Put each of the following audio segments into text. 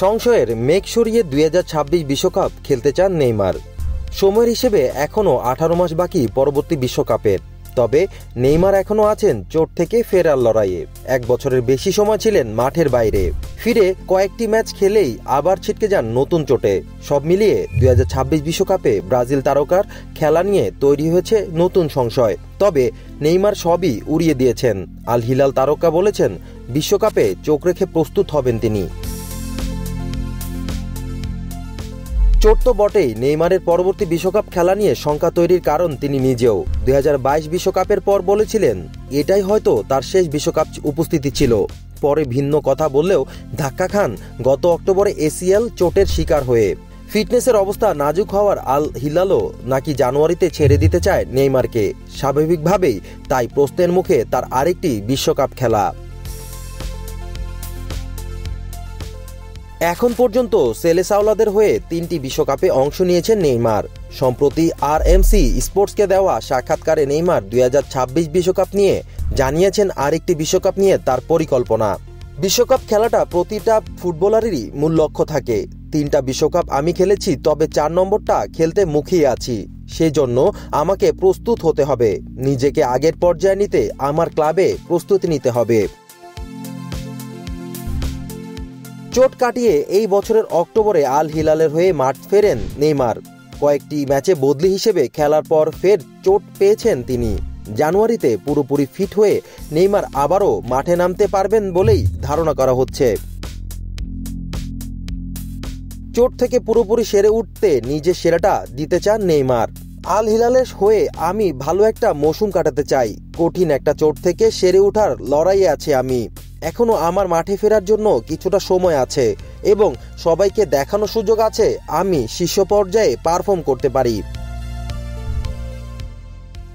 সংশয়ের মেঘ সরিয়ে 2026 বিশ্বকাপ খেলতে চান নেইমার। সময়ের হিসেবে এখনও 18 মাস বাকি পরবর্তী বিশ্বকাপের। তবে নেইমার এখনও আছেন চোট থেকে ফেরার লড়াইয়ে। 1 বছরের বেশি সময় ছিলেন মাঠের বাইরে। ফিরে কয়েকটি ম্যাচ খেলেই আবার ছিটকে যান নতুন চোটে। সব মিলিয়ে 2026 বিশ্বকাপে ব্রাজিল তারকার খেলা নিয়ে তৈরি হয়েছে নতুন সংশয়। তবে নেইমার সবই উড়িয়ে দিয়েছেন। আল হিলাল তারকা বলেছেন, বিশ্বকাপে চোখ রেখে প্রস্তুত হবেন তিনি। চোট তো বটেই, নেইমারের পরবর্তী বিশ্বকাপ খেলা নিয়ে শঙ্কা তৈরির কারণ তিনি নিজেও। 2022 বিশ্বকাপের পর বলেছিলেন, এটাই হয়তো তার শেষ বিশ্বকাপ উপস্থিতি ছিল। পরে ভিন্ন কথা বললেও ধাক্কা খান গত অক্টোবরে ACL চোটের শিকার হয়ে। ফিটনেসের অবস্থা নাজুক হওয়ার আল হিলালও নাকি জানুয়ারিতে ছেড়ে দিতে চায় নেইমারকে। স্বাভাবিকভাবেই তাই প্রশ্নের মুখে তার আরেকটি বিশ্বকাপ খেলা। এখন পর্যন্ত সেলেসাওলাদের হয়ে 3টি বিশ্বকাপে অংশ নিয়েছেন নেইমার। সম্প্রতি RMC স্পোর্টসকে দেওয়া সাক্ষাৎকারে নেইমার 2026 বিশ্বকাপ নিয়ে জানিয়েছেন আরেকটি বিশ্বকাপ নিয়ে তার পরিকল্পনা। বিশ্বকাপ খেলাটা প্রতিটা ফুটবলারেরই মূল লক্ষ্য থাকে। 3টা বিশ্বকাপ আমি খেলেছি, তবে 4 নম্বরটা খেলতে মুখিয়ে আছি। সেজন্য আমাকে প্রস্তুত হতে হবে। নিজেকে আগের পর্যায়ে নিতে আমার ক্লাবে প্রস্তুতি নিতে হবে। চোট কাটিয়ে এই বছরের অক্টোবরে আল হিলালের হয়ে মাঠ ফেরেন নেইমার। কয়েকটি ম্যাচে বদলি হিসেবে খেলার পর ফের চোট পেয়েছেন তিনি। জানুয়ারিতে পুরোপুরি ফিট হয়ে নেইমার আবারও মাঠে নামতে পারবেন বলেই ধারণা করা হচ্ছে। চোট থেকে পুরোপুরি সেরে উঠতে নিজের সেরাটা দিতে চান নেইমার। আল হিলালের হয়ে আমি ভালো একটা মৌসুম কাটাতে চাই। কঠিন একটা চোট থেকে সেরে ওঠার লড়াইয়ে আছে আমি। এখনো আমার মাঠে ফেরার জন্য কিছুটা সময় আছে এবং সবাইকে দেখানোর সুযোগ আছে আমি শীর্ষ পর্যায়ে পারফর্ম করতে পারি।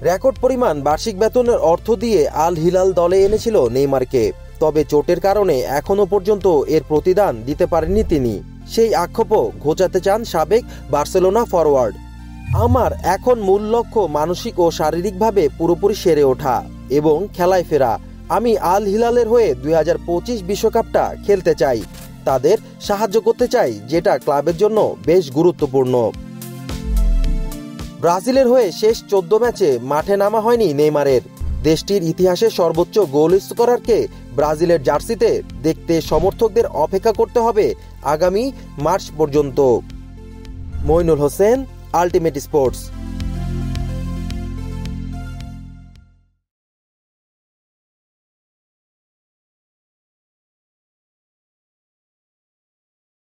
রেকর্ড পরিমাণ বার্ষিক বেতনের অর্থ দিয়ে আল হিলাল দলে এনেছিল নেইমারকে। তবে চোটের কারণে এখনো পর্যন্ত এর প্রতিদান দিতে পারেননি তিনি। সেই আক্ষেপও ঘোচাতে চান সাবেক বার্সেলোনা ফরওয়ার্ড। আমার এখন মূল লক্ষ্য মানসিক ও শারীরিকভাবে পুরোপুরি সেরে ওঠা এবং খেলায় ফেরা। আমি আল হিলালের হয়ে 2025 বিশ্বকাপটা খেলতে চাই। তাদের সাহায্য করতে চাই, যেটা ক্লাবের জন্য বেশ গুরুত্বপূর্ণ। ব্রাজিলের হয়ে শেষ 14 ম্যাচে মাঠে নামা হয়নি নেইমারের। দেশটির ইতিহাসে সর্বোচ্চ গোল স্কোরারকে ব্রাজিলের জার্সিতে দেখতে সমর্থকদের অপেক্ষা করতে হবে আগামী মার্চ পর্যন্ত। Moinul Hossain, ultimate sports.